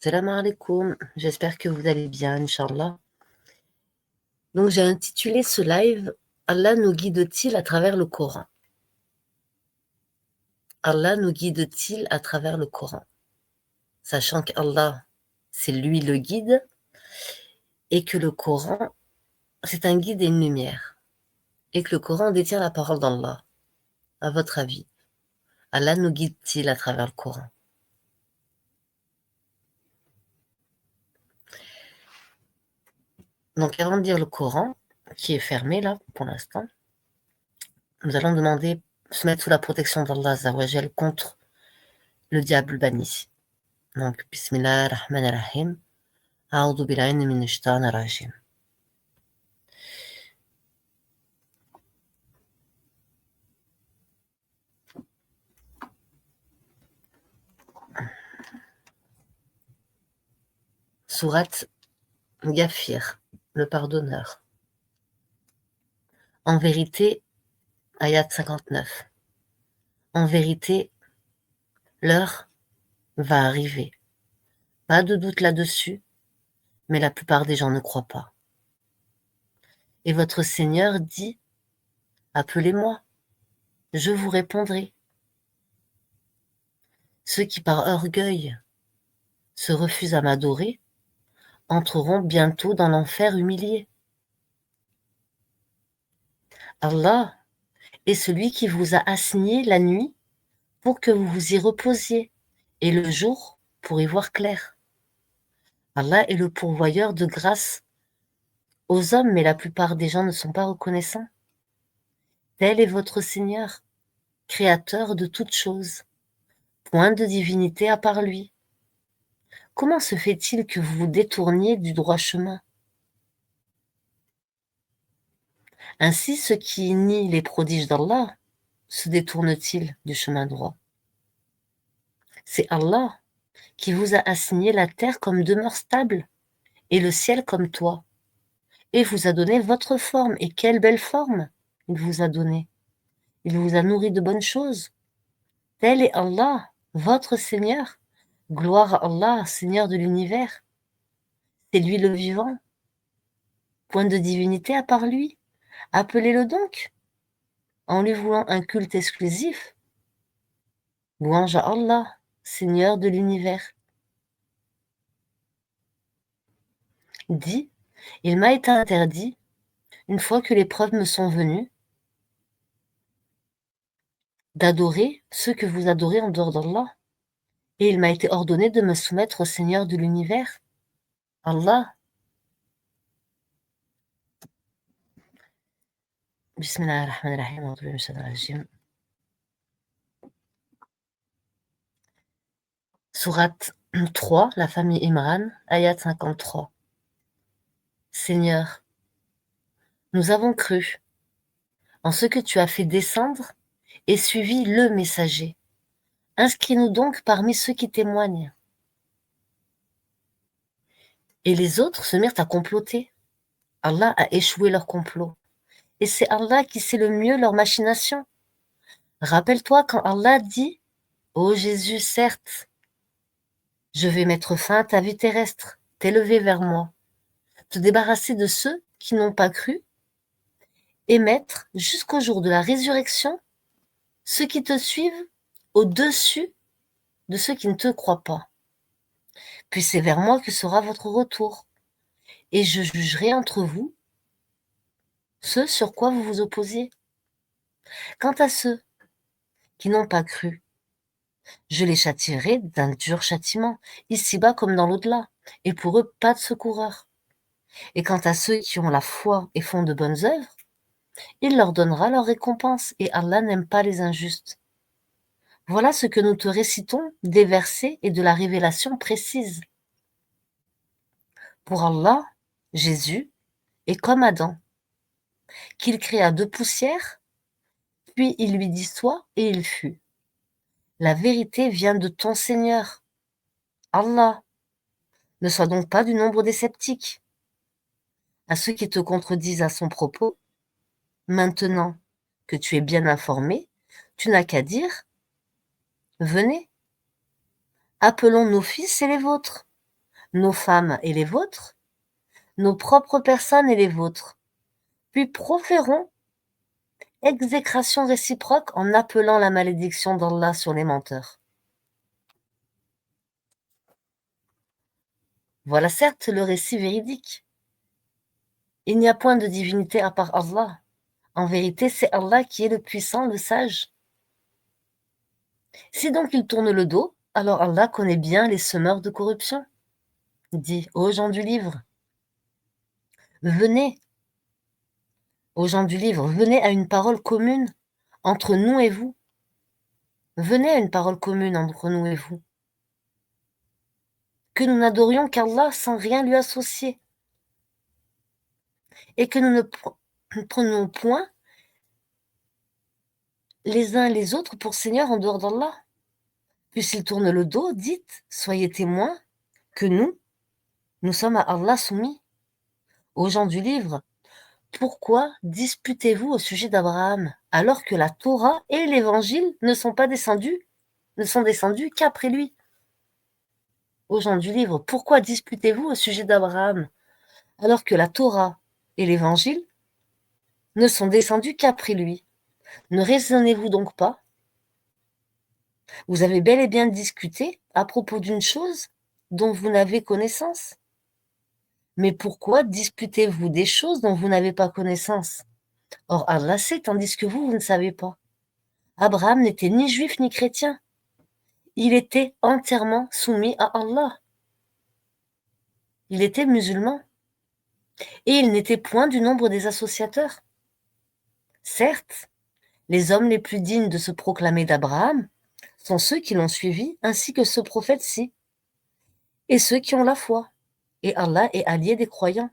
Salam alaikum, j'espère que vous allez bien, Inch'Allah. Donc j'ai intitulé ce live Allah nous guide-t-il à travers le Coran? Allah nous guide-t-il à travers le Coran? Sachant qu'Allah, c'est lui le guide et que le Coran, c'est un guide et une lumière. Et que le Coran détient la parole d'Allah. À votre avis, Allah nous guide-t-il à travers le Coran? Donc avant de dire le Coran, qui est fermé là pour l'instant, nous allons demander, se mettre sous la protection d'Allah Azzawajal contre le diable banni. Donc, Bismillah ar-Rahman ar-Rahim. A'udhu billahi minash shaitanir rajim. Sourate Ghafir, le pardonneur. En vérité, ayat 59. En vérité, l'heure va arriver. Pas de doute là-dessus, mais la plupart des gens ne croient pas. Et votre Seigneur dit, appelez-moi, je vous répondrai. Ceux qui par orgueil se refusent à m'adorer entreront bientôt dans l'enfer humilié. Allah est celui qui vous a assigné la nuit pour que vous vous y reposiez, et le jour pour y voir clair. Allah est le pourvoyeur de grâce aux hommes, mais la plupart des gens ne sont pas reconnaissants. Tel est votre Seigneur, créateur de toutes choses. Point de divinité à part lui. Comment se fait-il que vous vous détourniez du droit chemin? Ainsi, ceux qui nient les prodiges d'Allah se détournent-ils du chemin droit? C'est Allah qui vous a assigné la terre comme demeure stable et le ciel comme toit, et vous a donné votre forme. Et quelle belle forme il vous a donnée! Il vous a nourri de bonnes choses. Tel est Allah, votre Seigneur. Gloire à Allah, Seigneur de l'univers. C'est lui le vivant. Point de divinité à part lui. Appelez-le donc, en lui vouant un culte exclusif. Louange à Allah, Seigneur de l'univers. Dis, il m'a été interdit, une fois que les preuves me sont venues, d'adorer ceux que vous adorez en dehors d'Allah. Et il m'a été ordonné de me soumettre au Seigneur de l'univers, Allah. Bismillah ar-Rahman ar-Rahim. Sourate 3, la famille Imran, ayat 53. Seigneur, nous avons cru en ce que tu as fait descendre et suivi le messager. Inscris-nous donc parmi ceux qui témoignent. Et les autres se mirent à comploter. Allah a échoué leur complot. Et c'est Allah qui sait le mieux leur machination. Rappelle-toi quand Allah dit, ô Jésus, certes, je vais mettre fin à ta vie terrestre, t'élever vers moi, te débarrasser de ceux qui n'ont pas cru, et mettre jusqu'au jour de la résurrection ceux qui te suivent au-dessus de ceux qui ne te croient pas. Puis c'est vers moi que sera votre retour, et je jugerai entre vous ce sur quoi vous vous opposiez. Quant à ceux qui n'ont pas cru, je les châtierai d'un dur châtiment, ici-bas comme dans l'au-delà, et pour eux pas de secoureur. Et quant à ceux qui ont la foi et font de bonnes œuvres, il leur donnera leur récompense, et Allah n'aime pas les injustes. Voilà ce que nous te récitons des versets et de la révélation précise. Pour Allah, Jésus est comme Adam, qu'il créa de poussière, puis il lui dit sois, et il fut. La vérité vient de ton Seigneur, Allah. Ne sois donc pas du nombre des sceptiques. À ceux qui te contredisent à son propos, maintenant que tu es bien informé, tu n'as qu'à dire, venez, appelons nos fils et les vôtres, nos femmes et les vôtres, nos propres personnes et les vôtres, puis proférons exécration réciproque en appelant la malédiction d'Allah sur les menteurs. Voilà certes le récit véridique. Il n'y a point de divinité à part Allah. En vérité, c'est Allah qui est le puissant, le sage. Si donc ils tournent le dos, alors Allah connaît bien les semeurs de corruption. Dit aux gens du livre, venez, aux gens du livre, venez à une parole commune entre nous et vous. Venez à une parole commune entre nous et vous. Que nous n'adorions qu'Allah sans rien lui associer. Et que nous ne prenions point les uns les autres pour seigneurs en dehors d'Allah. Puis s'ils tournent le dos, dites, soyez témoins que nous sommes à Allah soumis. Aux gens du livre, pourquoi disputez-vous au sujet d'Abraham alors que la Torah et l'Évangile ne sont descendus qu'après lui? Aux gens du livre, pourquoi disputez-vous au sujet d'Abraham alors que la Torah et l'Évangile ne sont descendus qu'après lui? Ne raisonnez-vous donc pas? Vous avez bel et bien discuté à propos d'une chose dont vous n'avez connaissance. Mais pourquoi disputez-vous des choses dont vous n'avez pas connaissance? Or Allah sait, tandis que vous ne savez pas. Abraham n'était ni juif ni chrétien. Il était entièrement soumis à Allah. Il était musulman. Et il n'était point du nombre des associateurs. Certes, les hommes les plus dignes de se proclamer d'Abraham sont ceux qui l'ont suivi, ainsi que ce prophète-ci, et ceux qui ont la foi. Et Allah est allié des croyants.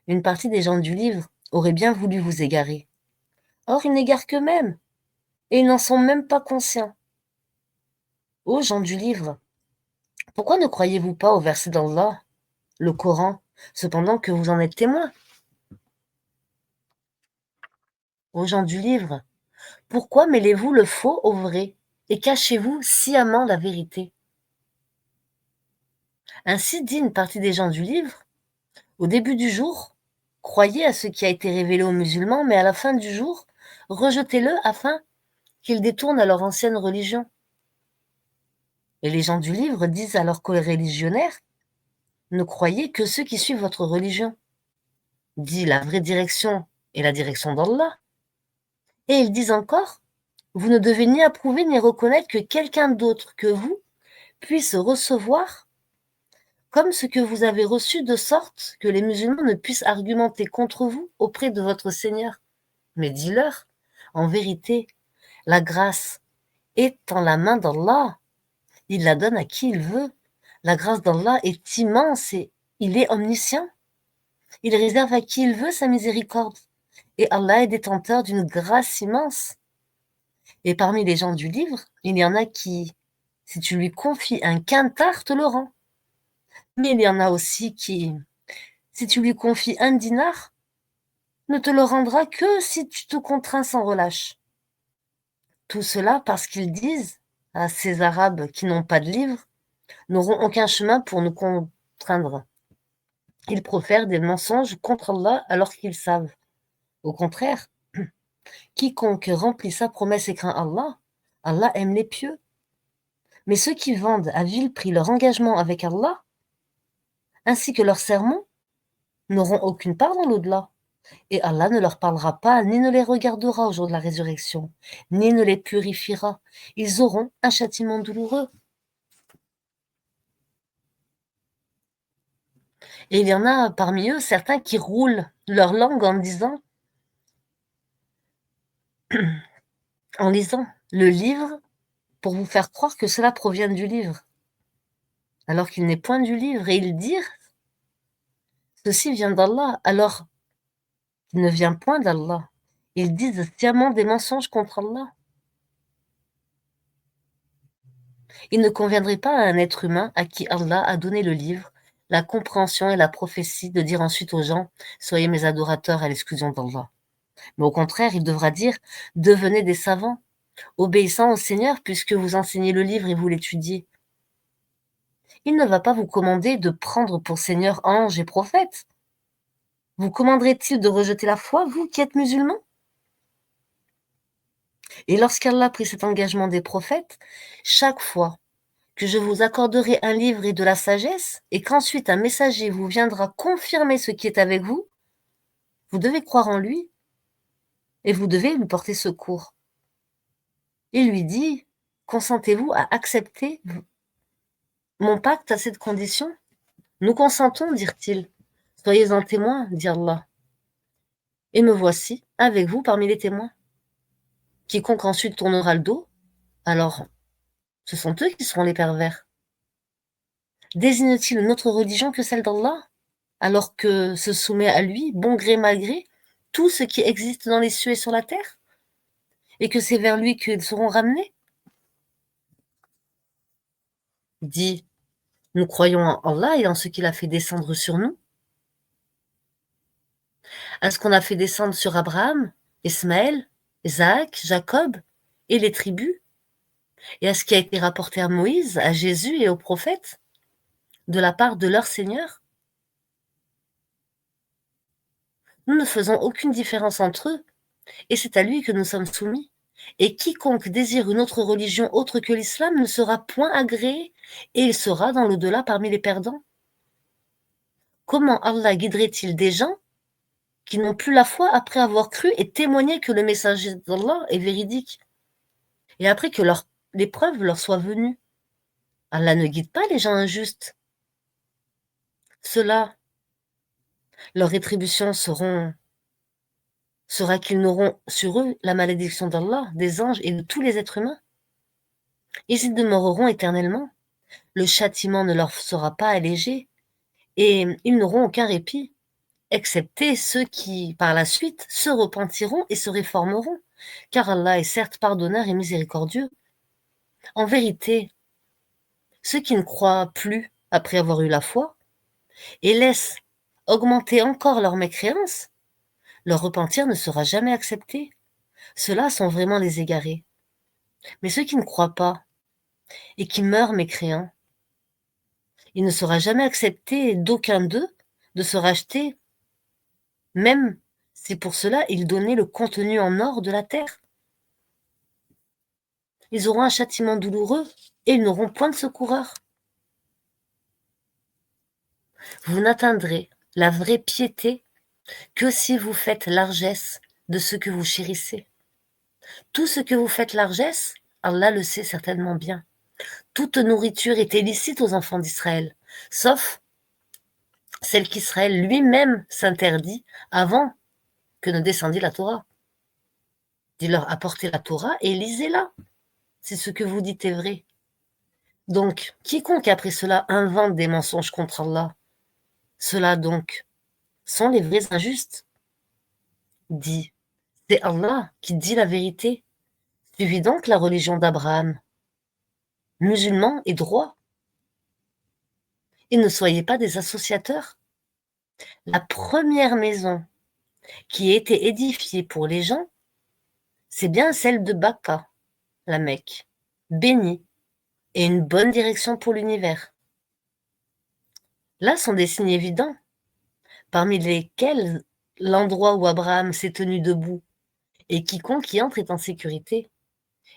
Une partie des gens du livre aurait bien voulu vous égarer. Or, ils n'égarent qu'eux-mêmes, et ils n'en sont même pas conscients. Ô gens du livre, pourquoi ne croyez-vous pas au verset d'Allah, le Coran, cependant que vous en êtes témoins? Ô gens du livre, pourquoi mêlez-vous le faux au vrai et cachez-vous sciemment la vérité? Ainsi dit une partie des gens du livre, au début du jour, croyez à ce qui a été révélé aux musulmans, mais à la fin du jour, rejetez-le afin qu'ils détournent à leur ancienne religion. Et les gens du livre disent à leurs coreligionnaires, ne croyez que ceux qui suivent votre religion. Dit la vraie direction est la direction d'Allah. Et ils disent encore, vous ne devez ni approuver ni reconnaître que quelqu'un d'autre que vous puisse recevoir comme ce que vous avez reçu, de sorte que les musulmans ne puissent argumenter contre vous auprès de votre Seigneur. Mais dis-leur, en vérité, la grâce est en la main d'Allah. Il la donne à qui il veut. La grâce d'Allah est immense et il est omniscient. Il réserve à qui il veut sa miséricorde. Et Allah est détenteur d'une grâce immense. Et parmi les gens du livre, il y en a qui, si tu lui confies un quintard, te le rend. Mais il y en a aussi qui, si tu lui confies un dinar, ne te le rendra que si tu te contrains sans relâche. Tout cela parce qu'ils disent à ces Arabes qui n'ont pas de livre, n'auront aucun chemin pour nous contraindre. Ils profèrent des mensonges contre Allah alors qu'ils savent. Au contraire, quiconque remplit sa promesse et craint Allah, Allah aime les pieux. Mais ceux qui vendent à vil prix leur engagement avec Allah, ainsi que leurs sermons, n'auront aucune part dans l'au-delà. Et Allah ne leur parlera pas, ni ne les regardera au jour de la résurrection, ni ne les purifiera. Ils auront un châtiment douloureux. Et il y en a parmi eux certains qui roulent leur langue en lisant le livre pour vous faire croire que cela provient du livre, alors qu'il n'est point du livre. Et ils dirent, ceci vient d'Allah, alors qu'il ne vient point d'Allah. Ils disent sciemment des mensonges contre Allah. Il ne conviendrait pas à un être humain à qui Allah a donné le livre, la compréhension et la prophétie de dire ensuite aux gens « Soyez mes adorateurs à l'exclusion d'Allah ». Mais au contraire, il devra dire « Devenez des savants, obéissant au Seigneur puisque vous enseignez le livre et vous l'étudiez. » il ne va pas vous commander de prendre pour Seigneur anges et prophètes. Vous commanderait-il de rejeter la foi, vous qui êtes musulmans? Et lorsqu'Allah a pris cet engagement des prophètes, chaque fois que je vous accorderai un livre et de la sagesse, et qu'ensuite un messager vous viendra confirmer ce qui est avec vous, vous devez croire en lui et vous devez lui porter secours. Il lui dit, consentez-vous à accepter mon pacte à cette condition? Nous consentons, dirent-ils. Soyez-en témoins, dit Allah. Et me voici, avec vous parmi les témoins. Quiconque ensuite tournera le dos, alors ce sont eux qui seront les pervers. Désigne-t-il une autre religion que celle d'Allah, alors que se soumet à lui, bon gré mal gré, tout ce qui existe dans les cieux et sur la terre, et que c'est vers lui qu'ils seront ramenés? Dit, nous croyons en Allah et en ce qu'il a fait descendre sur nous, à ce qu'on a fait descendre sur Abraham, Ismaël, Isaac, Jacob et les tribus, et à ce qui a été rapporté à Moïse, à Jésus et aux prophètes, de la part de leur Seigneur. Nous ne faisons aucune différence entre eux, et c'est à lui que nous sommes soumis. Et quiconque désire une autre religion autre que l'islam ne sera point agréé, et il sera dans l'au-delà parmi les perdants. Comment Allah guiderait-il des gens qui n'ont plus la foi après avoir cru et témoigné que le messager d'Allah est véridique, et après que les preuves leur soient venues? Allah ne guide pas les gens injustes. Ceux-là, leur rétribution sera qu'ils n'auront sur eux la malédiction d'Allah, des anges et de tous les êtres humains. Ils y demeureront éternellement. Le châtiment ne leur sera pas allégé, et ils n'auront aucun répit, excepté ceux qui, par la suite, se repentiront et se réformeront, car Allah est certes pardonneur et miséricordieux. En vérité, ceux qui ne croient plus après avoir eu la foi, et laissent augmenter encore leur mécréance, leur repentir ne sera jamais accepté. Ceux-là sont vraiment les égarés. Mais ceux qui ne croient pas et qui meurent mécréants, il ne sera jamais accepté d'aucun d'eux de se racheter, même si pour cela ils donnaient le contenu en or de la terre. Ils auront un châtiment douloureux et ils n'auront point de secoureur. Vous n'atteindrez la vraie piété que si vous faites largesse de ce que vous chérissez. Tout ce que vous faites largesse, Allah le sait certainement bien. Toute nourriture est illicite aux enfants d'Israël, sauf celle qu'Israël lui-même s'interdit avant que ne descendit la Torah. Dis-leur, apportez la Torah et lisez-la, si ce que vous dites est vrai. Donc, quiconque après cela invente des mensonges contre Allah, ceux-là donc sont les vrais injustes. Dis, c'est Allah qui dit la vérité. Suivez donc la religion d'Abraham, musulman et droit. Et ne soyez pas des associateurs. La première maison qui a été édifiée pour les gens, c'est bien celle de Bakka, la Mecque, bénie, et une bonne direction pour l'univers. Là sont des signes évidents, parmi lesquels l'endroit où Abraham s'est tenu debout, et quiconque y entre est en sécurité.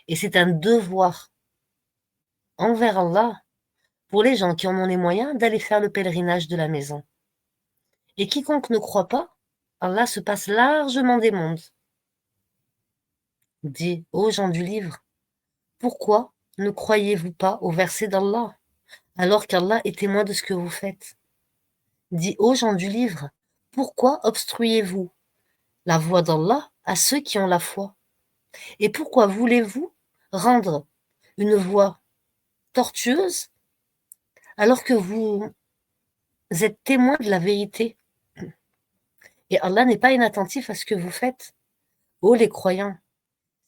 Et c'est un devoir envers Allah, pour les gens qui en ont les moyens, d'aller faire le pèlerinage de la maison. Et quiconque ne croit pas, Allah se passe largement des mondes. Dis, ô gens du livre, pourquoi ne croyez-vous pas au verset d'Allah, alors qu'Allah est témoin de ce que vous faites? Dis, ô gens du livre, pourquoi obstruez-vous la voie d'Allah à ceux qui ont la foi? Et pourquoi voulez-vous rendre une voie tortueuse alors que vous êtes témoin de la vérité? Et Allah n'est pas inattentif à ce que vous faites. Ô les croyants,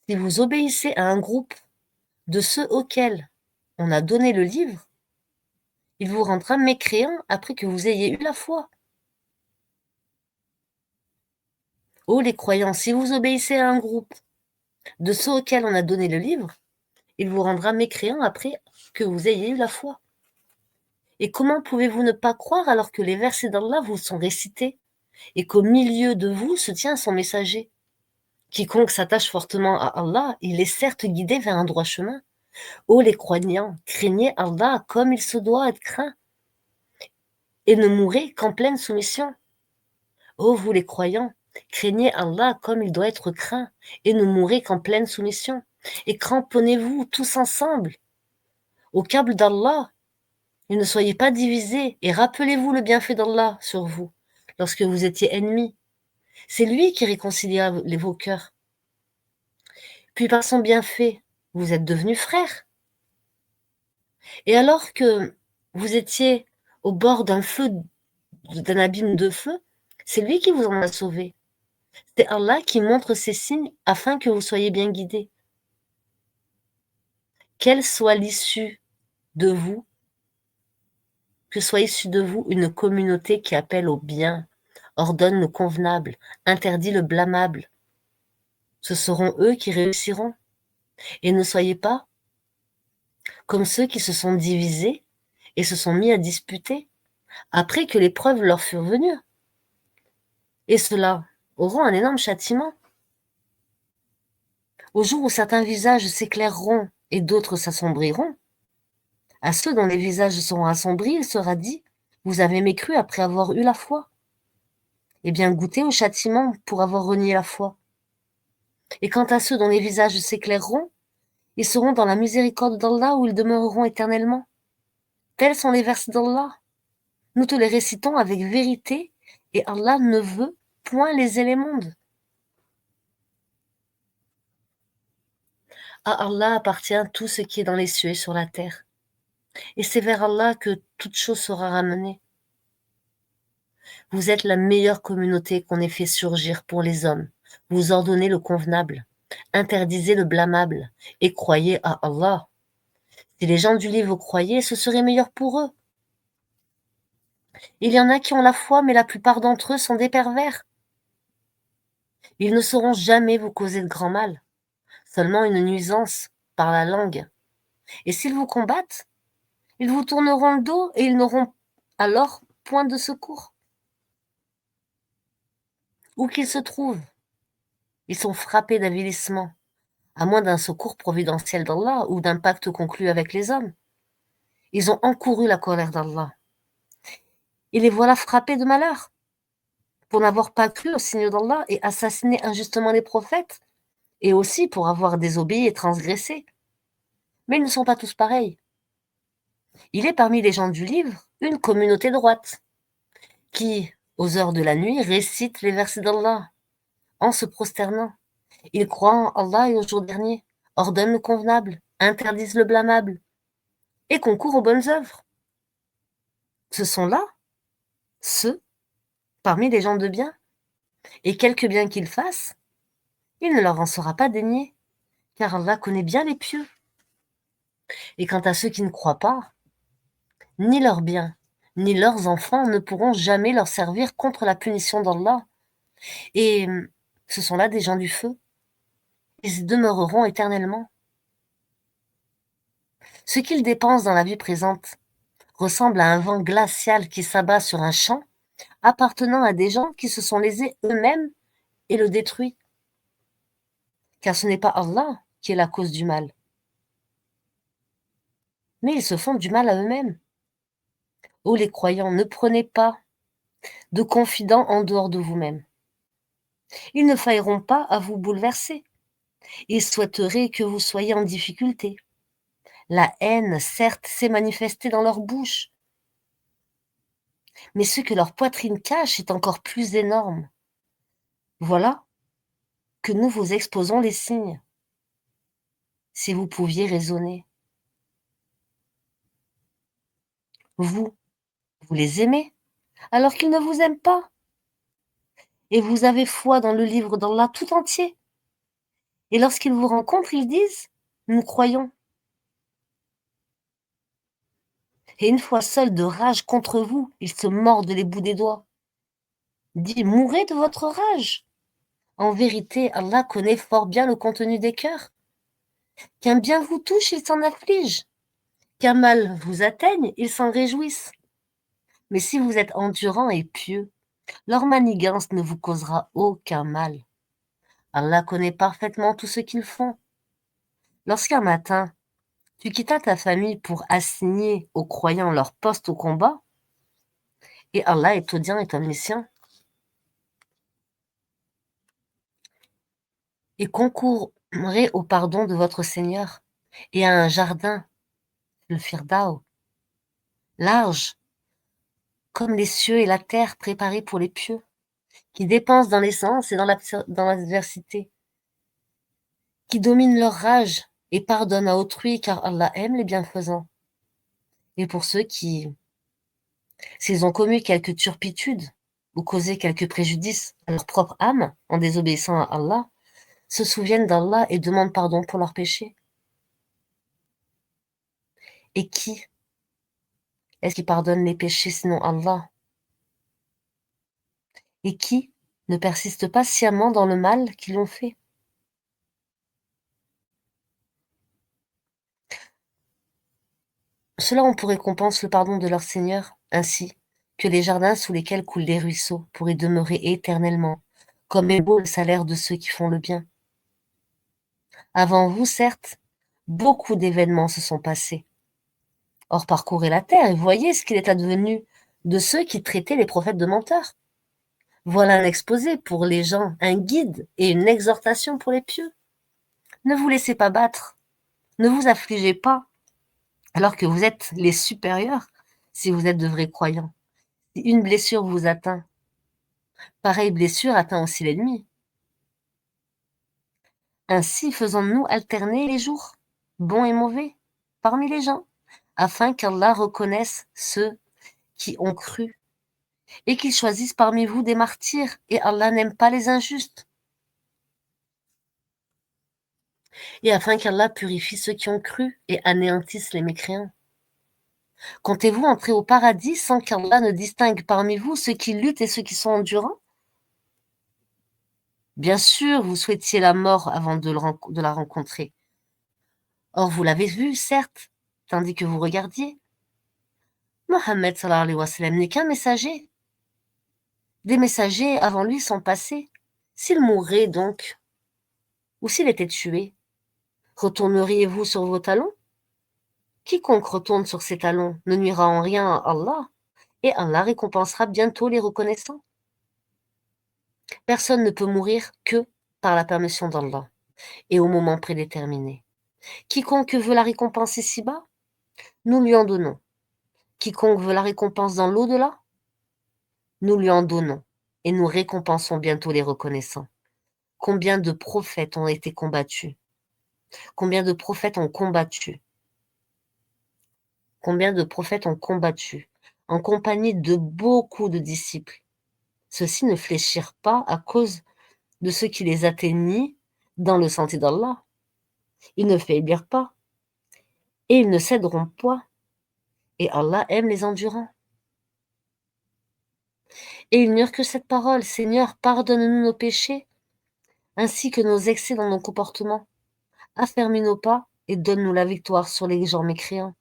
si vous obéissez à un groupe de ceux auxquels on a donné le livre, il vous rendra mécréant après que vous ayez eu la foi. Ô les croyants, si vous obéissez à un groupe de ceux auxquels on a donné le livre, il vous rendra mécréant après que vous ayez eu la foi. Et comment pouvez-vous ne pas croire alors que les versets d'Allah vous sont récités et qu'au milieu de vous se tient son messager? Quiconque s'attache fortement à Allah, il est certes guidé vers un droit chemin. Ô les croyants, craignez Allah comme il se doit être craint, et ne mourrez qu'en pleine soumission. Ô vous les croyants, craignez Allah comme il doit être craint, et ne mourrez qu'en pleine soumission. Et cramponnez-vous tous ensemble au câble d'Allah, et ne soyez pas divisés, et rappelez-vous le bienfait d'Allah sur vous, lorsque vous étiez ennemis. C'est lui qui réconcilia vos cœurs. Puis par son bienfait, vous êtes devenus frères. Et alors que vous étiez au bord d'un abîme de feu, c'est lui qui vous en a sauvés. C'est Allah qui montre ces signes afin que vous soyez bien guidés. Quelle soit l'issue de vous, que soit issue de vous une communauté qui appelle au bien, ordonne le convenable, interdit le blâmable. Ce seront eux qui réussiront. Et ne soyez pas comme ceux qui se sont divisés et se sont mis à disputer après que les preuves leur furent venues. Et ceux-là auront un énorme châtiment. Au jour où certains visages s'éclaireront et d'autres s'assommbriront, à ceux dont les visages seront assombris, il sera dit, vous avez mécru après avoir eu la foi. Eh bien, goûtez au châtiment pour avoir renié la foi. Et quant à ceux dont les visages s'éclaireront, ils seront dans la miséricorde d'Allah où ils demeureront éternellement. Tels sont les versets d'Allah. Nous te les récitons avec vérité et Allah ne veut point léser les mondes. À Allah appartient tout ce qui est dans les cieux et sur la terre. Et c'est vers Allah que toute chose sera ramenée. Vous êtes la meilleure communauté qu'on ait fait surgir pour les hommes. Vous ordonnez le convenable, interdisez le blâmable, et croyez à Allah. Si les gens du livre croyaient, ce serait meilleur pour eux. Il y en a qui ont la foi, mais la plupart d'entre eux sont des pervers. Ils ne sauront jamais vous causer de grand mal, seulement une nuisance par la langue. Et s'ils vous combattent, ils vous tourneront le dos et ils n'auront alors point de secours. Où qu'ils se trouvent, ils sont frappés d'avilissement, à moins d'un secours providentiel d'Allah ou d'un pacte conclu avec les hommes. Ils ont encouru la colère d'Allah. Et les voilà frappés de malheur, pour n'avoir pas cru au signe d'Allah et assassiné injustement les prophètes, et aussi pour avoir désobéi et transgressé. Mais ils ne sont pas tous pareils. Il est parmi les gens du livre une communauté droite, qui, aux heures de la nuit, récite les versets d'Allah, en se prosternant. Ils croient en Allah et au jour dernier, ordonnent le convenable, interdisent le blâmable, et concourent aux bonnes œuvres. Ce sont là ceux parmi les gens de bien, et quelque bien qu'ils fassent, il ne leur en sera pas dénié, car Allah connaît bien les pieux. Et quant à ceux qui ne croient pas, ni leurs biens, ni leurs enfants ne pourront jamais leur servir contre la punition d'Allah. Et ce sont là des gens du feu. Ils y demeureront éternellement. Ce qu'ils dépensent dans la vie présente ressemble à un vent glacial qui s'abat sur un champ appartenant à des gens qui se sont lésés eux-mêmes et le détruit. Car ce n'est pas Allah qui est la cause du mal, mais ils se font du mal à eux-mêmes. Ô les croyants, ne prenez pas de confidents en dehors de vous-même. Ils ne failleront pas à vous bouleverser. Ils souhaiteraient que vous soyez en difficulté. La haine, certes, s'est manifestée dans leur bouche, mais ce que leur poitrine cache est encore plus énorme. Voilà que nous vous exposons les signes, si vous pouviez raisonner. Vous, vous les aimez, alors qu'ils ne vous aiment pas. Et vous avez foi dans le livre d'Allah tout entier. Et lorsqu'ils vous rencontrent, ils disent, nous croyons. Et une fois seuls de rage contre vous, ils se mordent les bouts des doigts. Dis, mourrez de votre rage. En vérité, Allah connaît fort bien le contenu des cœurs. Qu'un bien vous touche, il s'en afflige. Lorsqu'un mal vous atteigne, ils s'en réjouissent. Mais si vous êtes endurant et pieux, leur manigance ne vous causera aucun mal. Allah connaît parfaitement tout ce qu'ils font. Lorsqu'un matin, tu quittas ta famille pour assigner aux croyants leur poste au combat, et Allah est audient et omniscient, et concourrez au pardon de votre Seigneur, et à un jardin, le Firdaus, large, comme les cieux et la terre préparés pour les pieux, qui dépensent dans l'essence et dans l'adversité, qui dominent leur rage et pardonnent à autrui, car Allah aime les bienfaisants. Et pour ceux qui, s'ils ont commis quelque turpitude ou causé quelque préjudice à leur propre âme en désobéissant à Allah, se souviennent d'Allah et demandent pardon pour leurs péchés. Et qui est-ce qui pardonne les péchés sinon Allah? Et qui ne persiste pas sciemment dans le mal qu'ils ont fait? Ceux-là ont pour récompense le pardon de leur Seigneur, ainsi que les jardins sous lesquels coulent les ruisseaux pour y demeurer éternellement, comme est beau le salaire de ceux qui font le bien. Avant vous, certes, beaucoup d'événements se sont passés. Or, parcourez la terre et voyez ce qu'il est advenu de ceux qui traitaient les prophètes de menteurs. Voilà un exposé pour les gens, un guide et une exhortation pour les pieux. Ne vous laissez pas battre, ne vous affligez pas, alors que vous êtes les supérieurs si vous êtes de vrais croyants. Si une blessure vous atteint, pareille blessure atteint aussi l'ennemi. Ainsi faisons-nous alterner les jours, bons et mauvais, parmi les gens, afin qu'Allah reconnaisse ceux qui ont cru et qu'il choisisse parmi vous des martyrs, et Allah n'aime pas les injustes. Et afin qu'Allah purifie ceux qui ont cru et anéantisse les mécréants. Comptez-vous entrer au paradis sans qu'Allah ne distingue parmi vous ceux qui luttent et ceux qui sont endurants? Bien sûr, vous souhaitiez la mort avant de la rencontrer. Or, vous l'avez vu, certes, tandis que vous regardiez. Mohammed sallallahu alayhi wa sallam n'est qu'un messager. Des messagers avant lui sont passés. S'il mourait donc, ou s'il était tué, retourneriez-vous sur vos talons? Quiconque retourne sur ses talons ne nuira en rien à Allah, et Allah récompensera bientôt les reconnaissants. Personne ne peut mourir que par la permission d'Allah, et au moment prédéterminé. Quiconque veut la récompense ici-bas, nous lui en donnons. Quiconque veut la récompense dans l'au-delà, nous lui en donnons, et nous récompensons bientôt les reconnaissants. Combien de prophètes ont été combattus? Combien de prophètes ont combattu? Combien de prophètes ont combattu en compagnie de beaucoup de disciples? Ceux-ci ne fléchirent pas à cause de ce qui les atteignit dans le sentier d'Allah. Ils ne faiblirent pas et ils ne céderont point. Et Allah aime les endurants. Et ils n'eurent que cette parole: Seigneur, pardonne-nous nos péchés, ainsi que nos excès dans nos comportements. Affermis nos pas et donne-nous la victoire sur les gens mécréants.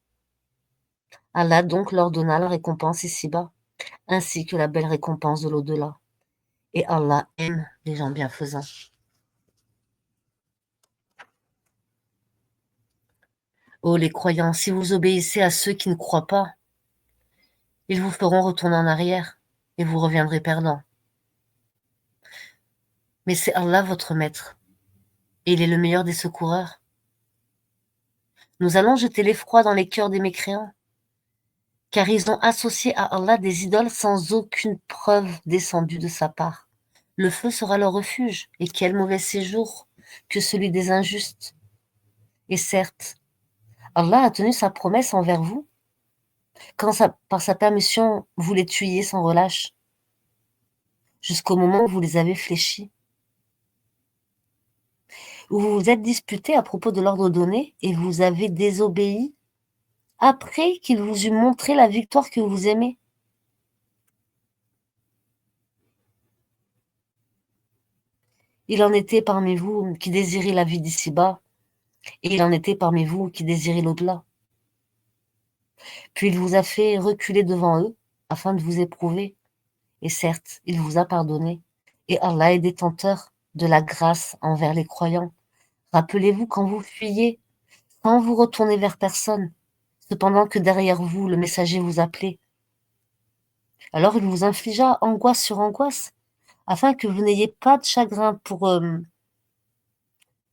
Allah donc leur donna la récompense ici-bas, ainsi que la belle récompense de l'au-delà. Et Allah aime les gens bienfaisants. Ô les croyants, si vous obéissez à ceux qui ne croient pas, ils vous feront retourner en arrière et vous reviendrez perdants. Mais c'est Allah votre maître, et il est le meilleur des secoureurs. Nous allons jeter l'effroi dans les cœurs des mécréants, car ils ont associé à Allah des idoles sans aucune preuve descendue de sa part. Le feu sera leur refuge, et quel mauvais séjour que celui des injustes. Et certes, Allah a tenu sa promesse envers vous, quand par sa permission vous les tuiez sans relâche, jusqu'au moment où vous les avez fléchis, où vous vous êtes disputés à propos de l'ordre donné, et vous avez désobéi après qu'il vous eut montré la victoire que vous aimez. Il en était parmi vous qui désirez la vie d'ici-bas, et il en était parmi vous qui désirez l'au-delà. Puis il vous a fait reculer devant eux afin de vous éprouver. Et certes, il vous a pardonné. Et Allah est détenteur de la grâce envers les croyants. Rappelez-vous quand vous fuyiez, sans vous retourner vers personne, cependant que derrière vous, le messager vous appelait. Alors il vous infligea angoisse sur angoisse, afin que vous n'ayez pas de chagrin pour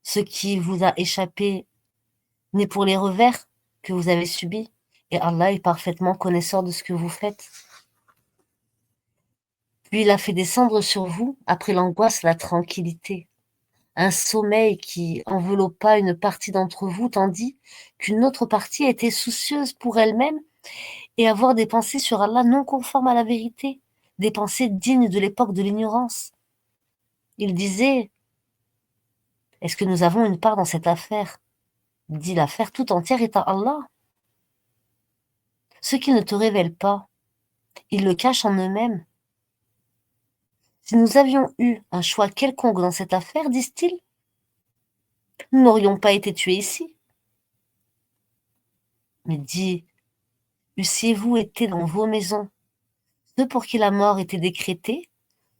ce qui vous a échappé, ni pour les revers que vous avez subis. Et Allah est parfaitement connaisseur de ce que vous faites. Puis il a fait descendre sur vous, après l'angoisse, la tranquillité, un sommeil qui enveloppa une partie d'entre vous, tandis qu'une autre partie était soucieuse pour elle-même et avoir des pensées sur Allah non conformes à la vérité, des pensées dignes de l'époque de l'ignorance. Il disait, est-ce que nous avons une part dans cette affaire? Dit, l'affaire tout entière est à Allah. Ce qu'ils ne te révèlent pas, ils le cachent en eux-mêmes. Si nous avions eu un choix quelconque dans cette affaire, disent-ils, nous n'aurions pas été tués ici. Mais dis, eussiez-vous été dans vos maisons, ceux pour qui la mort était décrétée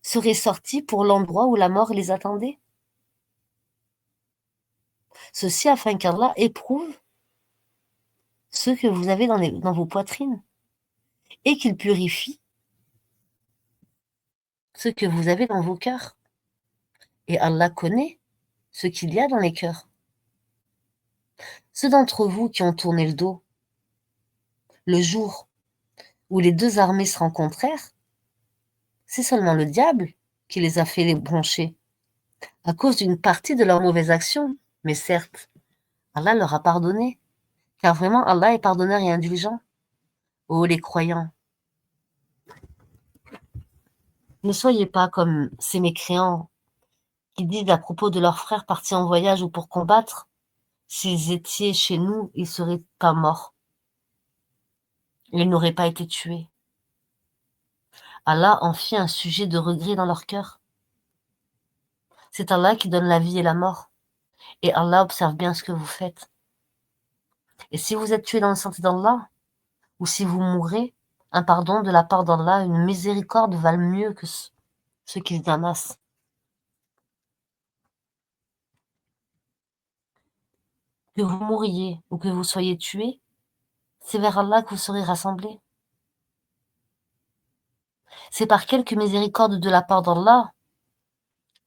seraient sortis pour l'endroit où la mort les attendait. Ceci afin qu'Allah éprouve ce que vous avez dans vos poitrines et qu'il purifie ce que vous avez dans vos cœurs. Et Allah connaît ce qu'il y a dans les cœurs. Ceux d'entre vous qui ont tourné le dos, le jour où les deux armées se rencontrèrent, c'est seulement le diable qui les a fait les broncher à cause d'une partie de leurs mauvaises actions. Mais certes, Allah leur a pardonné, car vraiment Allah est pardonneur et indulgent. Ô les croyants, ne soyez pas comme ces mécréants qui disent à propos de leurs frères partis en voyage ou pour combattre, s'ils étaient chez nous, ils seraient pas morts. Ils n'auraient pas été tués. Allah en fit un sujet de regret dans leur cœur. C'est Allah qui donne la vie et la mort. Et Allah observe bien ce que vous faites. Et si vous êtes tués dans le sentier d'Allah, ou si vous mourrez, un pardon de la part d'Allah, une miséricorde valent mieux que ce qu'ils amassent. Que vous mouriez ou que vous soyez tués, c'est vers Allah que vous serez rassemblés. C'est par quelque miséricorde de la part d'Allah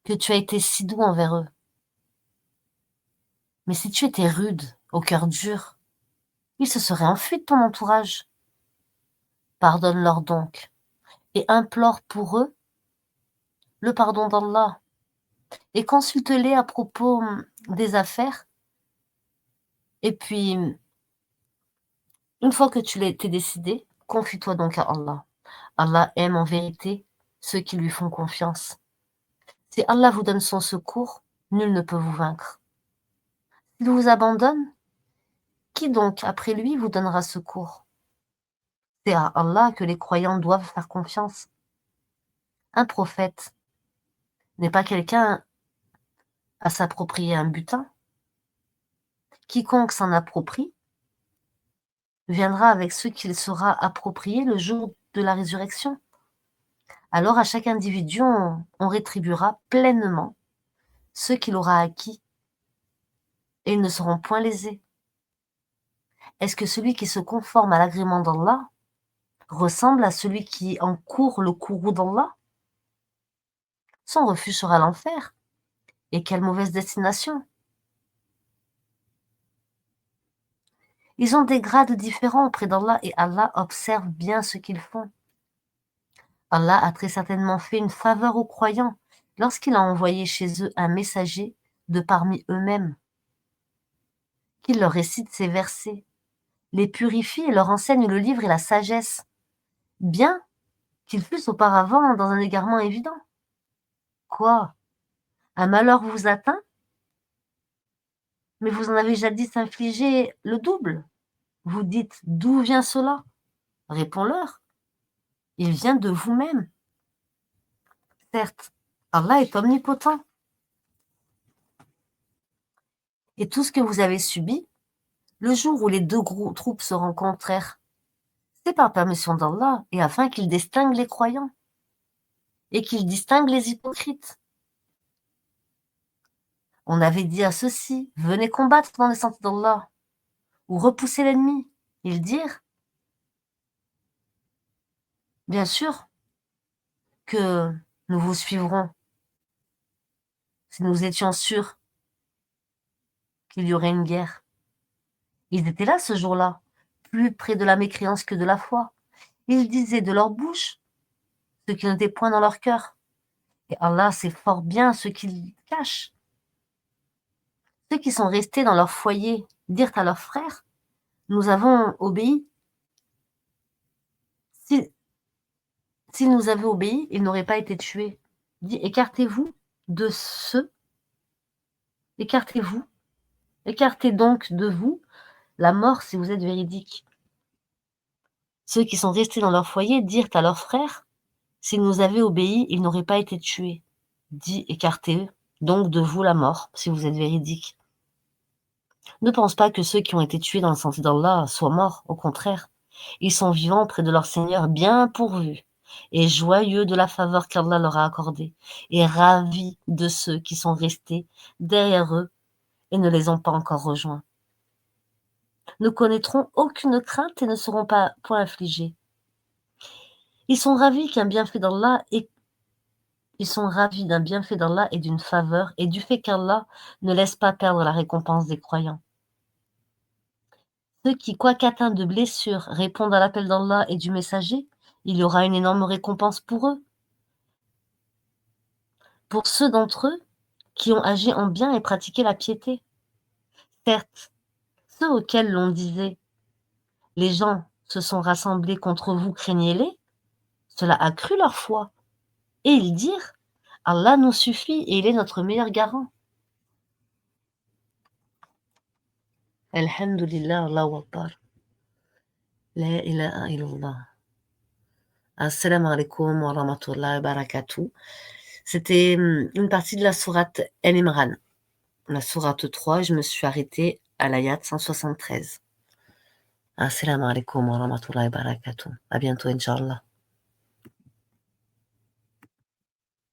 que tu as été si doux envers eux. Mais si tu étais rude, au cœur dur, ils se seraient enfuis de ton entourage. Pardonne-leur donc et implore pour eux le pardon d'Allah et consulte-les à propos des affaires. Et puis, une fois que t'es décidé, confie-toi donc à Allah. Allah aime en vérité ceux qui lui font confiance. Si Allah vous donne son secours, nul ne peut vous vaincre. S'il vous abandonne, qui donc après lui vous donnera secours? C'est à Allah que les croyants doivent faire confiance. Un prophète n'est pas quelqu'un à s'approprier un butin. Quiconque s'en approprie viendra avec ce qu'il sera approprié le jour de la résurrection. Alors à chaque individu, on rétribuera pleinement ce qu'il aura acquis, et ils ne seront point lésés. Est-ce que celui qui se conforme à l'agrément d'Allah ressemble à celui qui encourt le courroux d'Allah? Son refuge sera l'enfer. Et quelle mauvaise destination! Ils ont des grades différents auprès d'Allah et Allah observe bien ce qu'ils font. Allah a très certainement fait une faveur aux croyants lorsqu'il a envoyé chez eux un messager de parmi eux-mêmes, qui leur récite ces versets, les purifie et leur enseigne le livre et la sagesse, bien qu'ils fussent auparavant dans un égarement évident. Quoi? Un malheur vous atteint? Mais vous en avez jadis infligé le double. Vous dites, d'où vient cela? Réponds-leur, il vient de vous-même. Certes, Allah est omnipotent. Et tout ce que vous avez subi, le jour où les deux troupes se rencontrèrent C'est par permission d'Allah et afin qu'il distingue les croyants et qu'il distingue les hypocrites. On avait dit à ceux-ci, venez combattre dans les sentiers d'Allah ou repousser l'ennemi. Ils dirent, bien sûr que nous vous suivrons si nous étions sûrs qu'il y aurait une guerre. Ils étaient là ce jour-là, plus près de la mécréance que de la foi. Ils disaient de leur bouche ce qui n'était point dans leur cœur. Et Allah sait fort bien ce qu'ils cachent. Ceux qui sont restés dans leur foyer dirent à leurs frères, nous avons obéi. S'ils nous avaient obéi, ils n'auraient pas été tués. Dit, écartez-vous de ceux, écartez-vous, écartez donc de vous la mort si vous êtes véridiques. Ceux qui sont restés dans leur foyer dirent à leurs frères, s'ils nous avaient obéi, ils n'auraient pas été tués. Dit, écartez donc de vous la mort si vous êtes véridiques. Ne pense pas que ceux qui ont été tués dans le sentier d'Allah soient morts, au contraire. Ils sont vivants près de leur Seigneur, bien pourvus, et joyeux de la faveur qu'Allah leur a accordée, et ravis de ceux qui sont restés derrière eux et ne les ont pas encore rejoints. Ne connaîtront aucune crainte et ne seront pas point affligés. Ils sont ravis d'un bienfait d'Allah et d'une faveur et du fait qu'Allah ne laisse pas perdre la récompense des croyants. Ceux qui, quoique atteints de blessures, répondent à l'appel d'Allah et du messager, il y aura une énorme récompense pour eux. Pour ceux d'entre eux qui ont agi en bien et pratiqué la piété. Certes, ceux auxquels l'on disait « Les gens se sont rassemblés contre vous, craignez-les », cela a cru leur foi. Et ils dirent « Allah nous suffit et il est notre meilleur garant. » Alhamdulillah, Allahu Akbar. La ilaha illallah. Assalamu alaikum wa rahmatullahi wa barakatuh. C'était une partie de la sourate Al-Imran, la sourate 3, je me suis arrêtée à l'ayat 173. Assalamu alaikum wa rahmatullahi wa barakatuh. À bientôt, Inch'Allah.